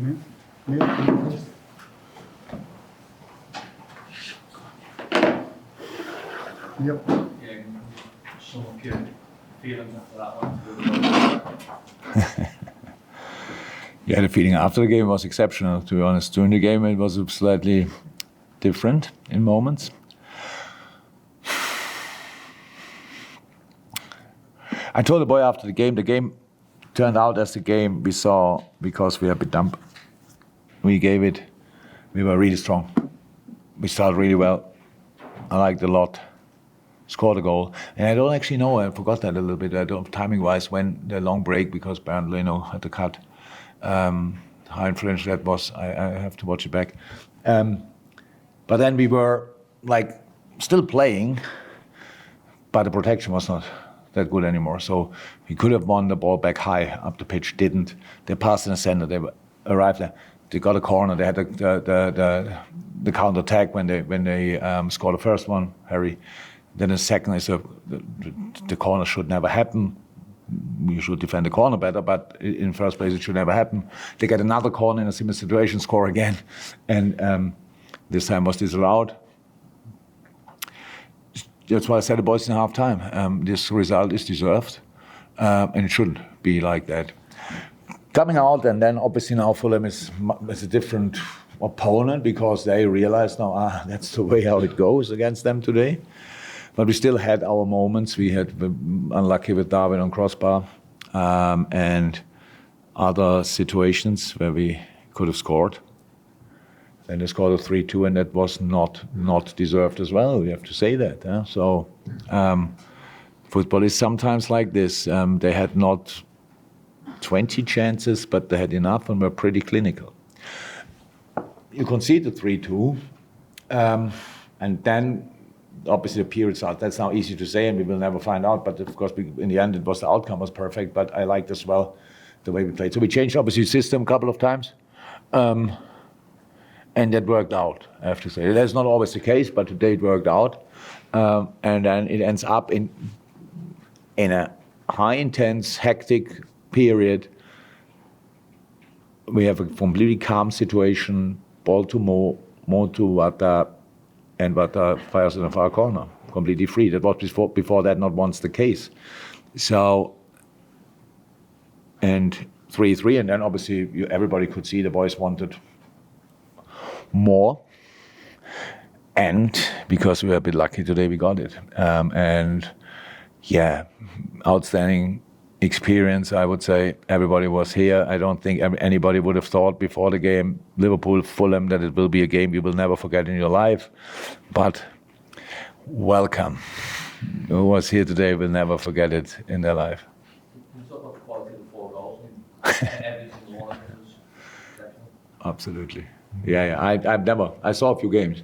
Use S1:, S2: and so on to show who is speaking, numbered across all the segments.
S1: Yep.
S2: Yeah, some of your feelings after that one.
S3: Yeah, the feeling after the game was exceptional, to be honest. During the game, it was slightly different in moments. I told the boy after the game turned out as the game we saw because we had been dumped. We were really strong. We started really well. I liked it a lot. Scored a goal. And I don't actually know, I forgot that a little bit, timing-wise, when the long break, because Bernd Leno had to cut. How influential that was, I have to watch it back. But then we were like still playing, but the protection was not that good anymore. So we could have won the ball back high up the pitch, didn't. They passed in the center, they arrived there. They got a corner, they had the counter-attack when they scored the first one, Harry. Then the second is the corner should never happen. You should defend the corner better, but in first place it should never happen. They get another corner in a similar situation, score again, and this time was disallowed. That's why I said the boys in half time. This result is deserved, and it shouldn't be like that. Coming out, and then obviously now Fulham is a different opponent because they realize now that's the way how it goes against them today. But we still had our moments. We had unlucky with Darwin on crossbar and other situations where we could have scored. Then they scored a 3-2, and that was not deserved as well. We have to say that. So football is sometimes like this. They had not 20 chances, but they had enough and were pretty clinical. You conceded 3-2, and then obviously the periods out. That's now easy to say, and we will never find out. But of course, in the end, the outcome was perfect. But I liked as well the way we played. So we changed obviously system a couple of times, and that worked out. I have to say that's not always the case, but today it worked out, and then it ends up in a high intense, hectic period. We have a completely calm situation. Ball to Mo to Wata. And Wata fires in a far corner, completely free. That was before that not once the case. So, and 3-3, and then obviously everybody could see the boys wanted more. And because we were a bit lucky today, we got it. And yeah, outstanding experience, I would say. Everybody was here. I don't think anybody would have thought before the game, Liverpool, Fulham, that it will be a game you will never forget in your life. But welcome. Who was here today will never forget it in their life.
S2: You talk about the quality of the 4 goals. Every single one of them was exceptional.
S3: Absolutely. Yeah. I saw a few games.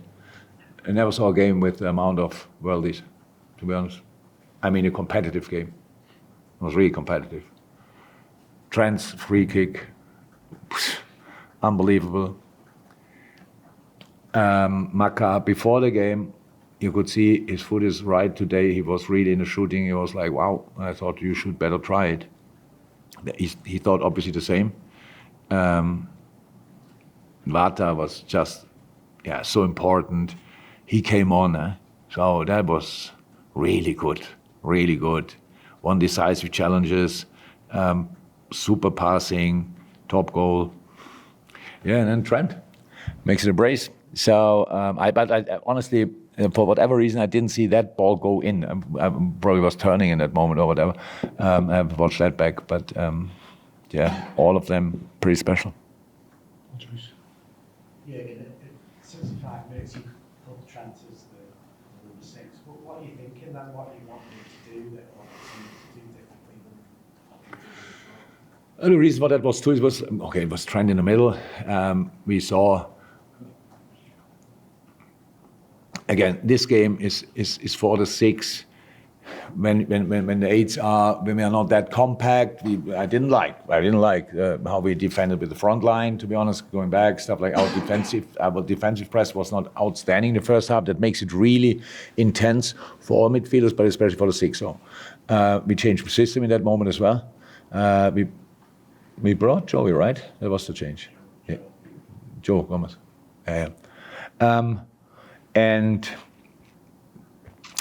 S3: I never saw a game with the amount of worldies, to be honest. I mean, a competitive game. It was really competitive. Trent's free kick, unbelievable. Maka, before the game, you could see his foot is right today. He was really in the shooting. He was like, wow, I thought you should better try it. He thought obviously the same. Vata was just, so important. He came on, so that was really good, really good. Won decisive challenges, super passing, top goal. Yeah, and then Trent makes it a brace. So, but I honestly, for whatever reason, I didn't see that ball go in. I probably was turning in that moment or whatever. I have to watch that back, but all of them pretty special.
S1: Yeah, in 65 minutes, you put Trent as the number 6. But what are you thinking then? What do you want him to do that or to do differently than?
S3: The reason for that was too, it was Trent in the middle. We saw, again, this game is for the 6. When the 8s are, when we are not that compact, I didn't like how we defended with the front line, to be honest, going back, stuff like our defensive press was not outstanding in the first half. That makes it really intense for all midfielders, but especially for the 6. So we changed the system in that moment as well. We brought Joey, right? That was the change. Joe Gomez. And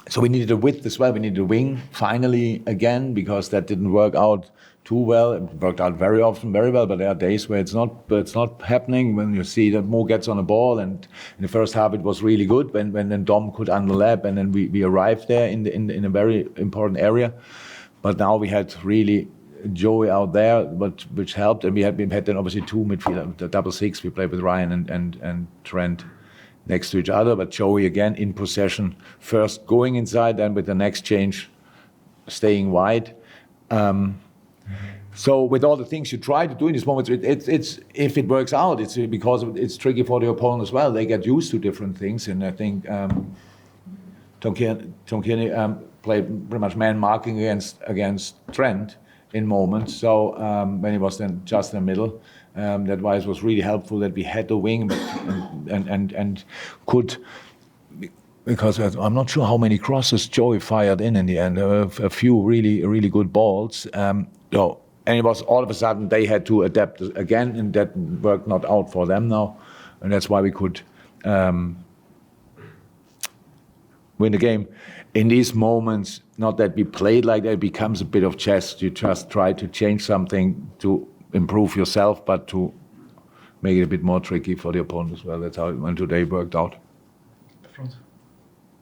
S3: so we needed a width as well. We needed a wing finally again, because that didn't work out too well. It worked out very often very well, but there are days where it's not happening. When you see that Mo gets on the ball, and in the first half it was really good when then Dom could underlap, and then we arrived there in a very important area. But now we had really Joey out there, which helped, and we had then obviously two midfielders, the double six. We played with Ryan and Trent next to each other, but Joey again in possession, first going inside, then with the next change staying wide. So with all the things you try to do in this moment, it's if it works out, it's because it's tricky for the opponent as well. They get used to different things, and I think Tom Kearney played pretty much man marking against Trent in moments. So when he was then just in the middle, that why it was really helpful that we had the wing and could. Because I'm not sure how many crosses Joey fired in the end. A few really good balls. And it was all of a sudden they had to adapt again, and that worked not out for them now, and that's why we could win the game. In these moments, not that we played like that, it becomes a bit of chess. You just try to change something to improve yourself, but to make it a bit more tricky for the opponent as well. That's how it went today, worked out.
S2: Front.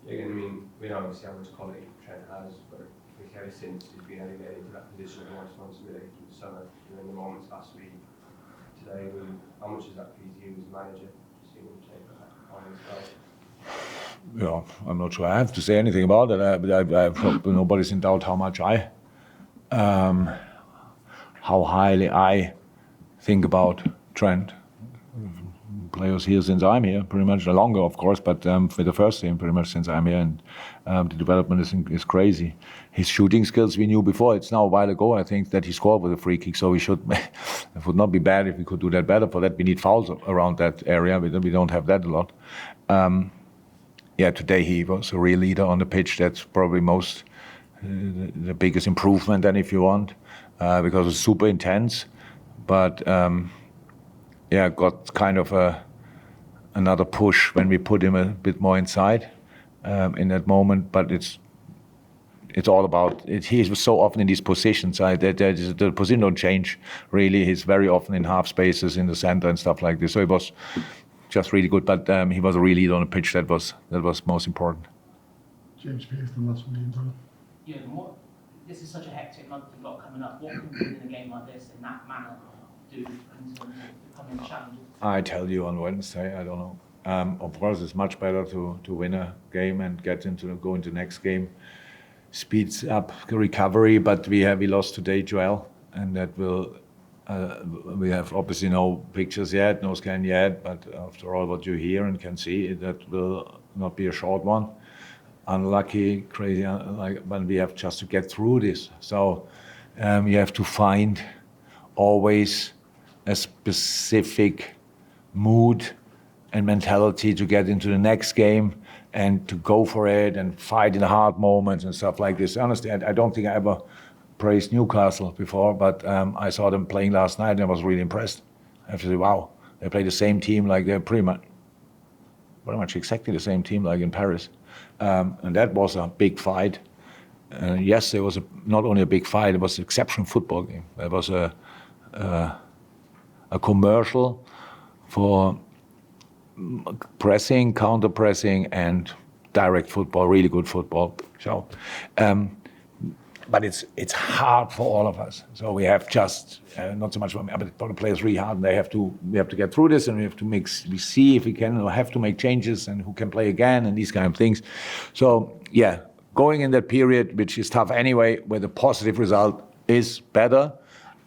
S4: Yeah, I mean, we know obviously how much quality Trent has, but I think ever since he's been elevated into that position of more responsibility through the summer, during the moments last week, today, how much is that please you as manager? Just seeing him take that on himself.
S3: Yeah, I'm not sure I have to say anything about it. Nobody's in doubt how much how highly I think about Trent. Players here since I'm here, pretty much longer, of course, but for the first team, pretty much since I'm here, and the development is crazy. His shooting skills we knew before. It's now a while ago, I think, that he scored with a free kick, so we should. It would not be bad if we could do that better. For that, we need fouls around that area. We don't have that a lot. Today he was a real leader on the pitch. That's probably the biggest improvement, then, if you want, because it's super intense, but. Got kind of another push when we put him a bit more inside in that moment. But it's all about it. He was so often in these positions. The position don't change really. He's very often in half spaces in the center and stuff like this. So it was just really good. But he was a real leader on the pitch. That was most important.
S5: James Pearce, the last one, Ian.
S6: Yeah, this is such a hectic month you've got coming up. What can we do in a game like this in that manner do in terms of becoming challenges?
S3: I tell you on Wednesday, I don't know. Of course, it's much better to win a game and go into the next game. Speeds up the recovery, but we lost today, Joel, and that will. We have obviously no pictures yet, no scan yet, but after all, what you hear and can see, that will not be a short one. Unlucky, crazy, but we have just to get through this. So you have to find always a specific mood and mentality to get into the next game and to go for it and fight in the hard moments and stuff like this. Honestly, I don't think I ever praised Newcastle before, but I saw them playing last night and I was really impressed. I have to say, wow, they play the same team like they're pretty much exactly the same team like in Paris. And that was a big fight. Yes, it was not only a big fight, it was an exceptional football game. It was a commercial for pressing, counter-pressing, and direct football, really good football. So, but it's hard for all of us. So we have just not so much for me, but for the players really hard. And we have to get through this, and we see if we can or have to make changes and who can play again and these kind of things. So yeah, going in that period, which is tough anyway, where the positive result is better.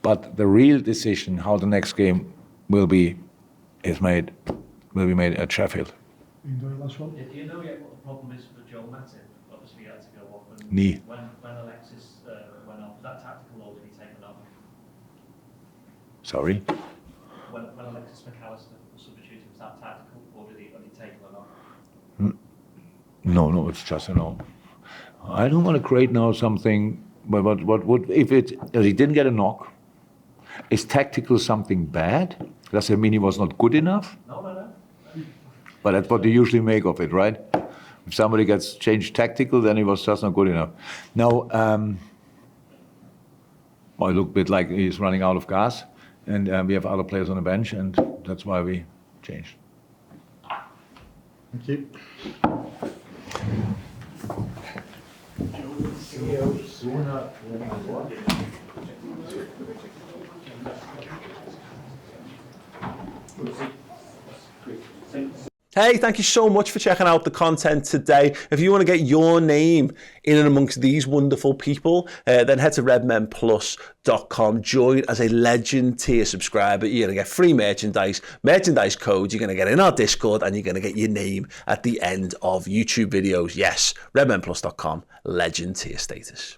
S3: But the real decision how the next game will be made at Sheffield.
S5: Ian, last one.
S2: Do you know yet what the problem is for Joel Matip? Obviously, he had to go off.
S3: Knee.
S2: When Alexis went off, was that tactical or did he take it off?
S3: Sorry?
S2: When Alexis McAllister was substituting, was that tactical or did he take it off?
S3: No, it's just a no. I don't want to create now something. But what would if he didn't get a knock? Is tactical something bad? Does that mean he was not good enough?
S2: No.
S3: But that's what they usually make of it, right? If somebody gets changed tactical, then he was just not good enough. Now, I look a bit like he's running out of gas, and we have other players on the bench, and that's why we changed.
S5: Thank you.
S7: Hey, thank you so much for checking out the content today. If you want to get your name in and amongst these wonderful people, then head to redmenplus.com. Join as a Legend tier subscriber. You're going to get free merchandise codes. You're going to get in our Discord, and you're going to get your name at the end of YouTube videos. Yes, redmenplus.com, Legend tier status.